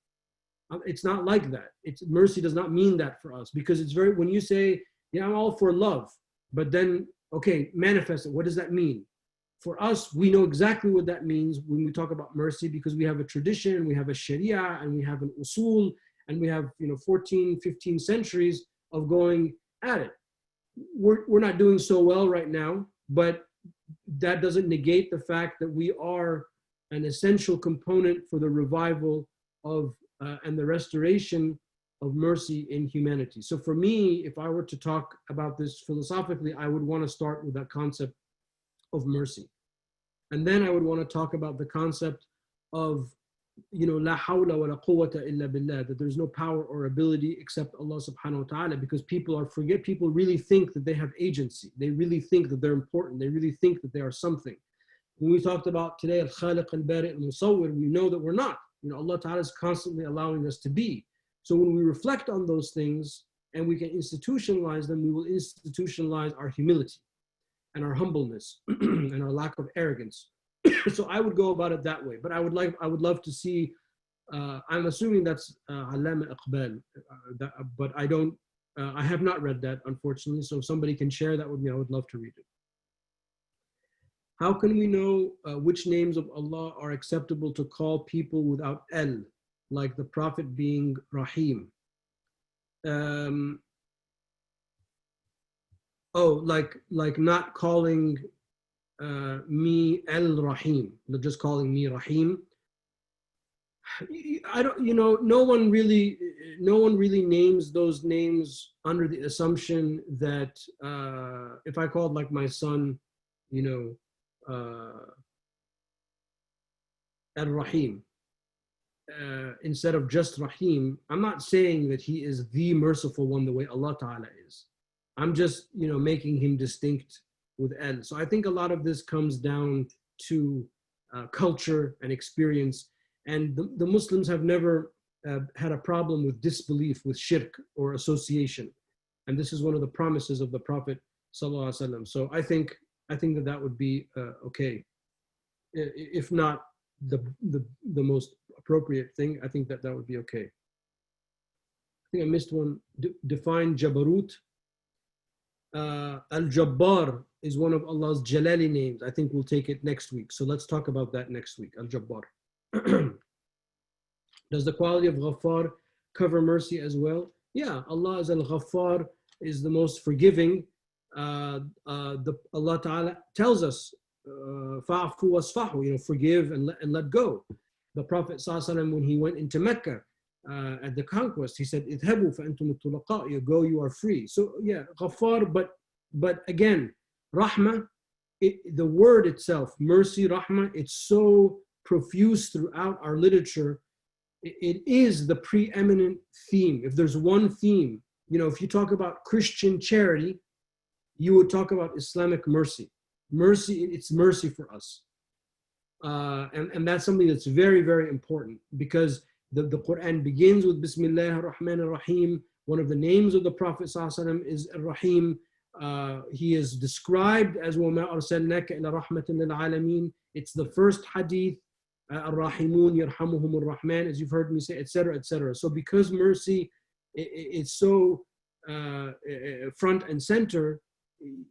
It's not like that. Mercy does not mean that for us, because it's very, when you say, yeah, I'm all for love, but then, okay, manifest it. What does that mean? For us, we know exactly what that means when we talk about mercy, because we have a tradition, we have a sharia, and we have an usul, And we have, 14, 15 centuries of going at it. We're not doing so well right now, but that doesn't negate the fact that we are an essential component for the revival of and the restoration of mercy in humanity. So for me, if I were to talk about this philosophically, I would want to start with that concept of mercy. And then I would want to talk about the concept of, la hawla wa la quwwata illa billah, that there's no power or ability except Allah subhanahu wa ta'ala, because people really think that they have agency. They really think that they're important. They really think that they are something. When we talked about today, al-Khaliq, al-Bari, al-Musawwir, we know that we're not. Allah ta'ala is constantly allowing us to be. So when we reflect on those things and we can institutionalize them, we will institutionalize our humility and our humbleness and our lack of arrogance. So I would go about it that way. But I would love to see, I'm assuming that's Allama Iqbal, but I have not read that, unfortunately. So if somebody can share that with me, I would love to read it. How can we know which names of Allah are acceptable to call people without al, like the Prophet being Rahim? Like not calling me Al-Rahim, just calling me Rahim. I don't, no one really names those names under the assumption that if I called like my son, Al-Rahim, instead of just Rahim, I'm not saying that he is the merciful one the way Allah Ta'ala is. I'm just, making him distinct with Al. So I think a lot of this comes down to culture and experience. And the Muslims have never had a problem with disbelief, with shirk or association. And this is one of the promises of the Prophet Sallallahu Alaihi Wasallam. So I think that would be okay. If not the most appropriate thing, I think that would be okay. I think I missed one. Define Jabarut. Al-Jabbar is one of Allah's Jalali names. I think we'll take it next week. So let's talk about that next week. Al-Jabbar. Does the quality of Ghaffar cover mercy as well? Yeah, Allah is Al-Ghaffar, is the most forgiving. Allah Ta'ala tells us, fa'afu wasfahu, forgive and let go. The Prophet ﷺ, when he went into Mecca at the conquest, he said, "Idhabu fa antum at-tulaqa," you go, you are free. So yeah, Ghaffar, but again, Rahmah, the word itself, mercy, Rahmah, it's so profuse throughout our literature. It is the preeminent theme. If there's one theme, if you talk about Christian charity, you would talk about Islamic mercy. Mercy, it's mercy for us. And that's something that's very, very important, because the Quran begins with Bismillah ar-Rahman ar-Rahim. One of the names of the Prophet ﷺ is Ar-Rahim. He is described as وَمَا أَرْسَلْنَاكَ إِلَّا رَحْمَةً لِلْعَالَمِينَ. It's the first hadith, Ar-Rahimun yarhamuhum ar-Rahman, as you've heard me say, etc., etc. So because mercy is so front and center,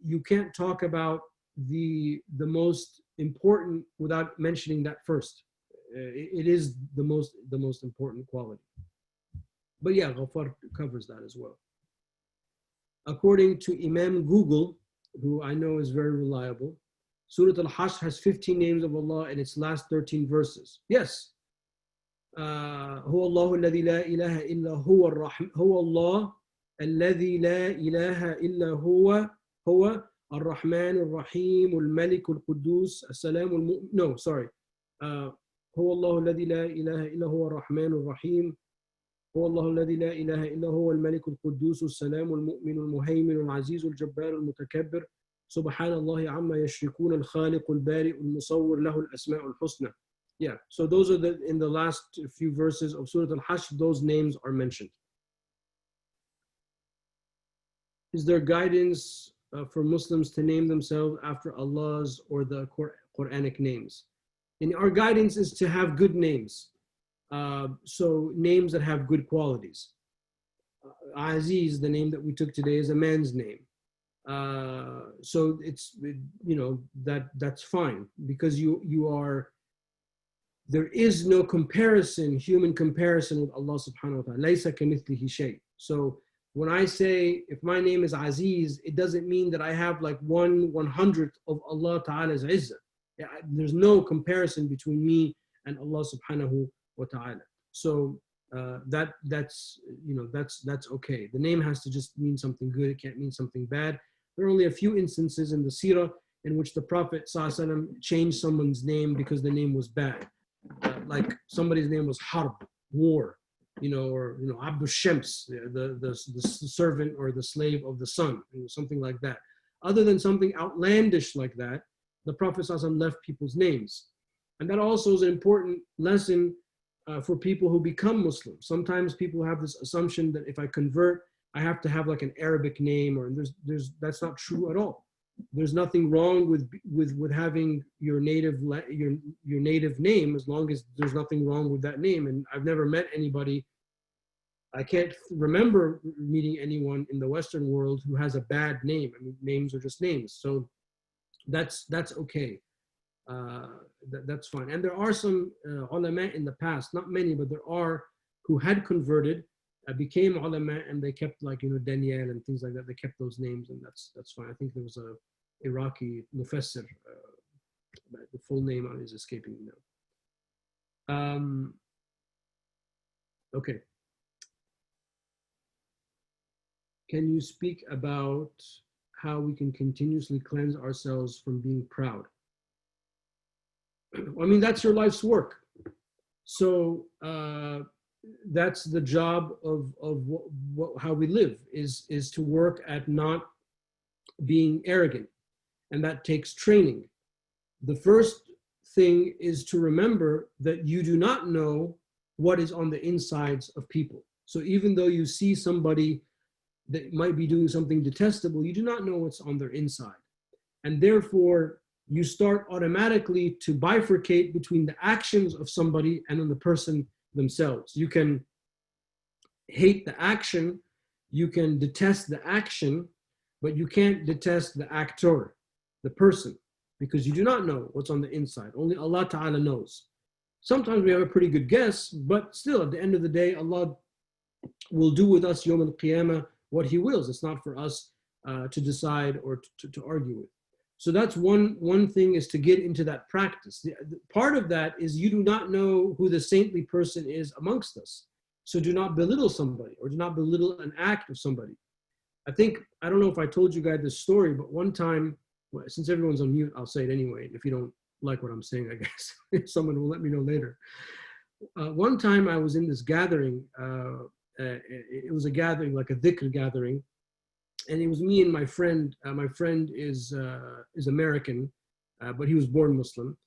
you can't talk about the most important without mentioning that first. It is the most important quality. But yeah, Ghaffar covers that as well. According to Imam Google, who I know is very reliable, Surah Al-Hashr has 15 names of Allah in its last 13 verses. Yes. هو الله الذي لا إله إلا هو الرحمن هو الله الذي لا إله إلا هو الرحمن الرحيم الملك القدوس السلام المؤمن. No, sorry. هو الله الذي لا إله إلا هو الرحمن الرحيم هو الله الذي لا إله إلا هو الملك القدوس السلام المؤمن المهيمن العزيز الجبار المتكبر سبحان الله عما يشركون الخالق البارئ المصور له الأسماء الحسنى. Yeah, so those are in the last few verses of Surah Al-Hashr, those names are mentioned. Is there guidance for Muslims to name themselves after Allah's or the Quranic names? And our guidance is to have good names. So names that have good qualities. Aziz, the name that we took today, is a man's name. So it's, that's fine, because you are there is no comparison, human comparison with Allah subhanahu wa ta'ala. لَيْسَ كَمِثْلِهِ شَيْءٍ. So when I say, if my name is Aziz, it doesn't mean that I have like 1/100th of Allah Ta'ala's izzah. Yeah, there's no comparison between me and Allah subhanahu wa ta'ala. So that's okay. The name has to just mean something good. It can't mean something bad. There are only a few instances in the seerah in which the Prophet ﷺ changed someone's name because the name was bad. Like somebody's name was Harb, war, or Abdul Shams, the servant or the slave of the sun, something like that. Other than something outlandish like that, the Prophet ﷺ left people's names. And that also is an important lesson for people who become Muslim. Sometimes people have this assumption that if I convert, I have to have like an Arabic name, or that's not true at all. There's nothing wrong with having your native name, as long as there's nothing wrong with that name. And I've never met anybody, I can't remember meeting anyone in the Western world who has a bad name. I mean, names are just names. So that's okay. That's fine. And there are some ulama in the past, not many, but there are, who had converted, became ulama, and they kept Daniel and things like that. They kept those names, and that's fine. I think there was a Iraqi mufassir, the full name is escaping me now. Okay. Can you speak about how we can continuously cleanse ourselves from being proud? I mean, that's your life's work. So that's the job of how we live, is to work at not being arrogant. And that takes training. The first thing is to remember that you do not know what is on the insides of people. So even though you see somebody that might be doing something detestable, you do not know what's on their inside. And therefore, you start automatically to bifurcate between the actions of somebody and then the person themselves. You can hate the action, you can detest the action, but you can't detest the actor, the person, because you do not know what's on the inside. Only Allah Ta'ala knows. Sometimes we have a pretty good guess, but still at the end of the day, Allah will do with us Yawm al-Qiyamah what He wills. It's not for us to decide or to argue with. So that's one thing, is to get into that practice. The part of that is you do not know who the saintly person is amongst us. So do not belittle somebody, or do not belittle an act of somebody. I don't know if I told you guys this story, but one time, since everyone's on mute, I'll say it anyway. If you don't like what I'm saying, I guess someone will let me know later. One time I was in this gathering. It was a gathering, like a dhikr gathering. And it was me and my friend. My friend is American, but he was born Muslim.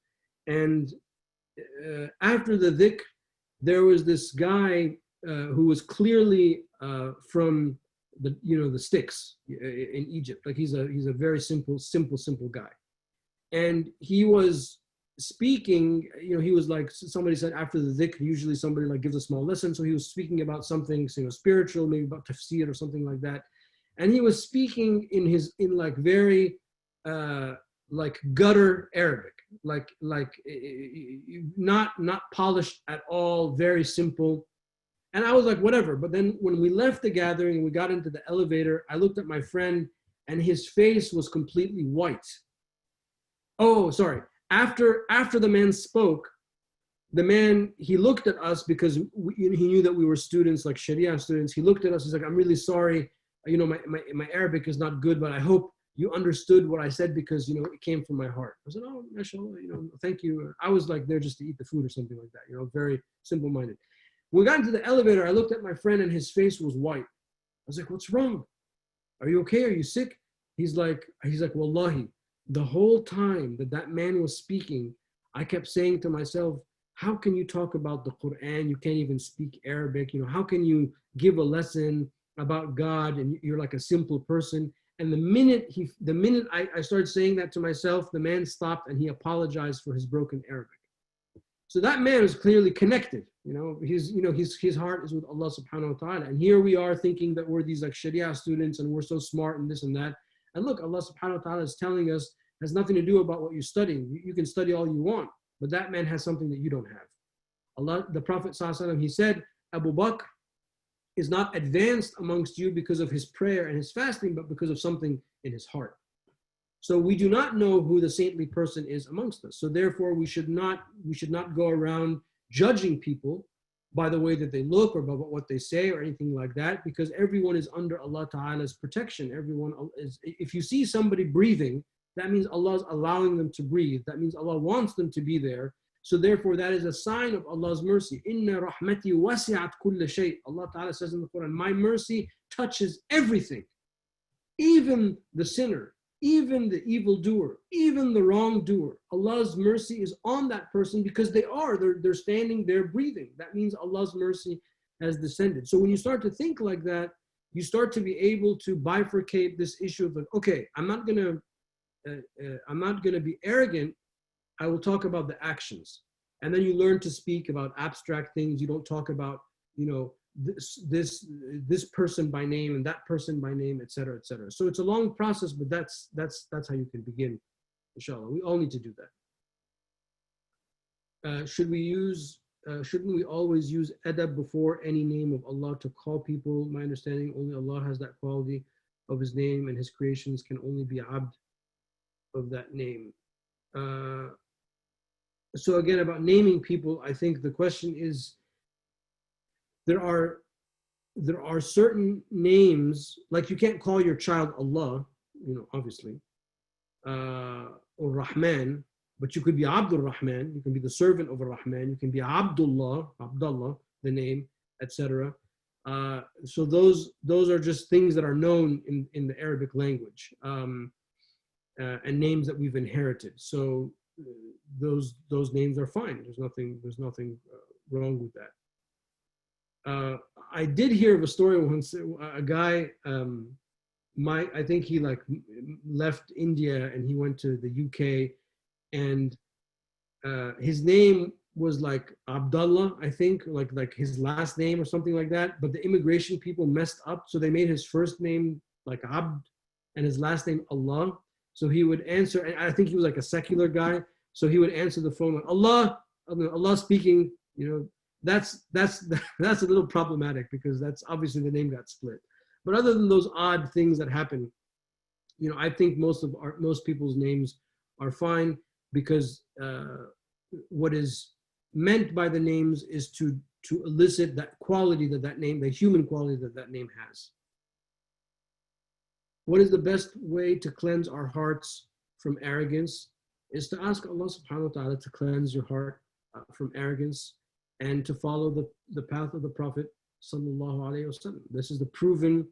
And after the dhikr, there was this guy who was clearly from the sticks in Egypt. Like he's a very simple guy. And he was speaking. He was like, somebody said after the dhikr, usually somebody like gives a small lesson. So he was speaking about something spiritual, maybe about tafsir or something like that. And he was speaking in like very like gutter Arabic, like not polished at all, very simple. And I was like, whatever. But then when we left the gathering and we got into the elevator, I looked at my friend and his face was completely white. Oh, sorry. After the man spoke, he looked at us because he knew that we were students, like Sharia students. He looked at us. He's like, I'm really sorry. My Arabic is not good, but I hope you understood what I said because, it came from my heart. I said, oh, mashallah, thank you. I was like there just to eat the food or something like that, very simple-minded. When we got into the elevator, I looked at my friend and his face was white. I was like, what's wrong? Are you okay? Are you sick? He's like, wallahi, the whole time that man was speaking, I kept saying to myself, how can you talk about the Quran? You can't even speak Arabic. How can you give a lesson about God and you're like a simple person? And the minute I started saying that to myself, the man stopped and he apologized for his broken Arabic. So that man was clearly connected. His heart is with Allah subhanahu wa ta'ala. And here we are thinking that we're these like Sharia students and we're so smart and this and that. And look, Allah subhanahu wa ta'ala is telling us, has nothing to do about what you're studying. You can study all you want. but that man has something that you don't have. Allah, the Prophet ﷺ, he said, Abu Bakr is not advanced amongst you because of his prayer and his fasting, but because of something in his heart. So we do not know who the saintly person is amongst us. So therefore we should not go around judging people by the way that they look or by what they say or anything like that, because everyone is under Allah Ta'ala's protection. Everyone is, if you see somebody breathing, that means Allah is allowing them to breathe. That means Allah wants them to be there. So therefore that is a sign of Allah's mercy. Inna rahmati wasi'at kulla shay. Allah Ta'ala says in the Quran, my mercy touches everything, even the sinner, even the evildoer, even the wrongdoer. Allah's mercy is on that person because they're standing, they're breathing. That means Allah's mercy has descended. So when you start to think like that, you start to be able to bifurcate this issue of like, okay, I'm not gonna be arrogant. I will talk about the actions, and then you learn to speak about abstract things. You don't talk about, this person by name and that person by name, etc., etc. So it's a long process, but that's how you can begin, inshallah. We all need to do that. Shouldn't we always use adab before any name of Allah to call people? My understanding, only Allah has that quality of his name, and his creations can only be abd of that name. So again, about naming people, I think the question is, there are certain names, like you can't call your child Allah, obviously, or Rahman, but you could be Abdul Rahman, you can be the servant of Rahman, you can be Abdullah, the name, etc. So those are just things that are known in the Arabic language, and names that we've inherited. So those names are fine. There's nothing wrong with that. I did hear of a story once. A guy, I think he left India and he went to the UK, and his name was like Abdullah, I think, like his last name or something like that. But the immigration people messed up, so they made his first name like Abd and his last name Allah. So he would answer, and I think he was like a secular guy. So he would answer the phone like Allah speaking. That's a little problematic, because that's obviously the name got split. But other than those odd things that happen, I think most people's names are fine, because what is meant by the names is to elicit that quality that name, the human quality that name has. What is the best way to cleanse our hearts from arrogance? Is to ask Allah subhanahu wa ta'ala to cleanse your heart from arrogance, and to follow the path of the Prophet sallallahu alaihi wasallam. This is the proven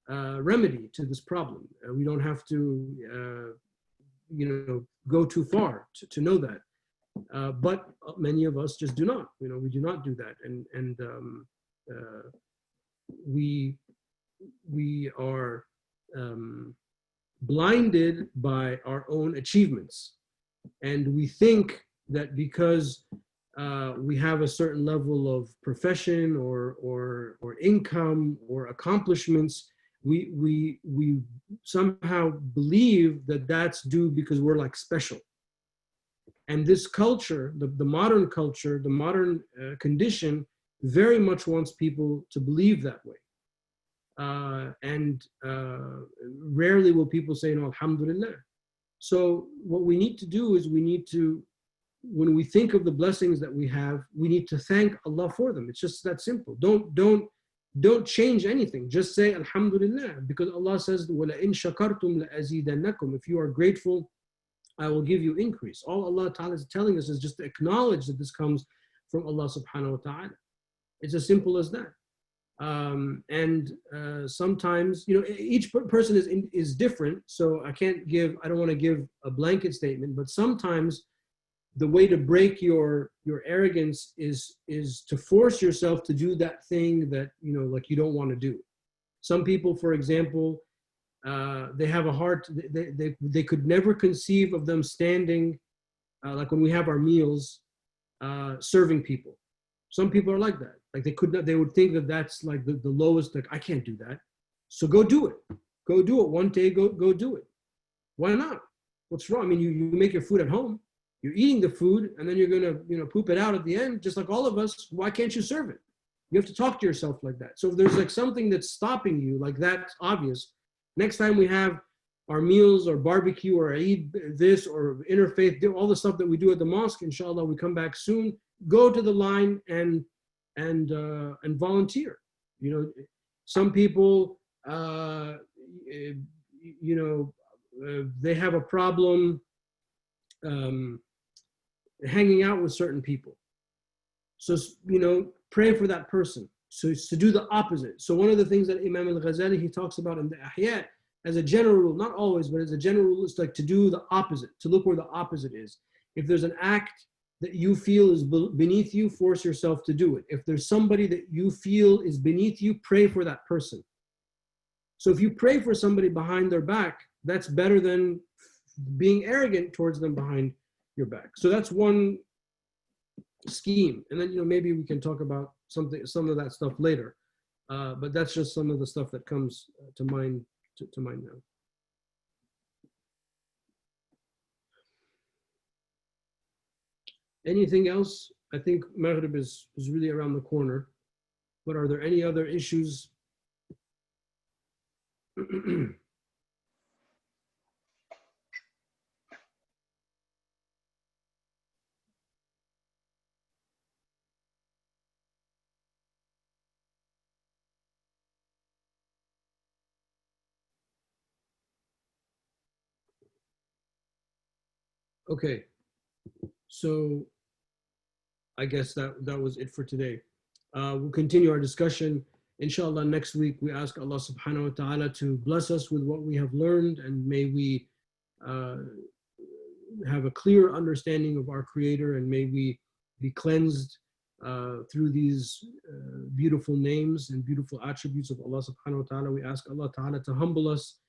remedy to this problem. We don't have to, go too far to know that. But many of us just do not. We do not do that, and we are blinded by our own achievements, and we think that because we have a certain level of profession or income or accomplishments, we somehow believe that that's due because we're like special. And this culture, the modern culture, the modern condition, very much wants people to believe that way. And rarely will people say, no, alhamdulillah. So what we need to do is when we think of the blessings that we have, we need to thank Allah for them. It's just that simple. Don't change anything. Just say alhamdulillah, because Allah says, وَلَئِن شَكَرْتُمْ لَأَزِيدَنَّكُمْ. If you are grateful, I will give you increase. All Allah Ta'ala is telling us is just to acknowledge that this comes from Allah subhanahu wa ta'ala. It's as simple as that. Sometimes, each person is different, so I don't want to give a blanket statement, but sometimes the way to break your arrogance is to force yourself to do that thing that, like you don't want to do. Some people, for example, they have a heart, they could never conceive of them standing, like when we have our meals, serving people. Some people are like that. Like they would think that that's like the lowest, like I can't do that. So go do it. Go do it one day, go do it. Why not? What's wrong? I mean, you make your food at home. You're eating the food and then you're going to, poop it out at the end, just like all of us. Why can't you serve it? You have to talk to yourself like that. So if there's like something that's stopping you, like that's obvious, next time we have our meals or barbecue or Eid this or interfaith, all the stuff that we do at the mosque, inshallah, we come back soon, go to the line and volunteer. Some people, they have a problem hanging out with certain people. So, pray for that person. So it's to do the opposite. So one of the things that Imam al-Ghazali, he talks about in the Ahya, as a general rule, not always, but as a general rule, it's like to do the opposite, to look where the opposite is. If there's an act that you feel is beneath you, force yourself to do it. If there's somebody that you feel is beneath you, pray for that person. So if you pray for somebody behind their back, that's better than being arrogant towards them behind your back. So that's one scheme. And then, maybe we can talk about some of that stuff later. But that's just some of the stuff that comes to mind now. Anything else? I think Maghrib is really around the corner. But are there any other issues? Okay, so I guess that was it for today. We'll continue our discussion. Inshallah, next week we ask Allah subhanahu wa ta'ala to bless us with what we have learned, and may we have a clear understanding of our Creator, and may we be cleansed through these beautiful names and beautiful attributes of Allah subhanahu wa ta'ala. We ask Allah ta'ala to humble us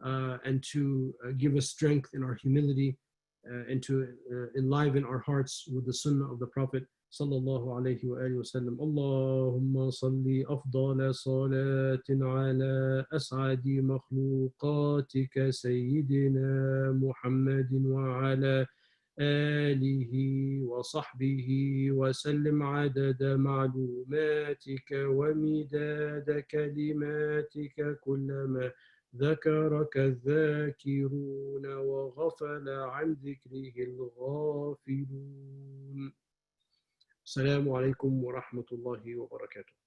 and to give us strength in our humility and to enliven our hearts with the sunnah of the Prophet sallallahu alayhi wa alihi wa sallam. Allahumma salli afdala salatin ala as'adi makhluqatika sayyidina Muhammadin wa ala آله وصحبه وسلم عدد معلوماتك ومداد كلماتك كلما ذكرك الذاكرون وغفل عن ذكره الغافلون. السلام عليكم ورحمة الله وبركاته.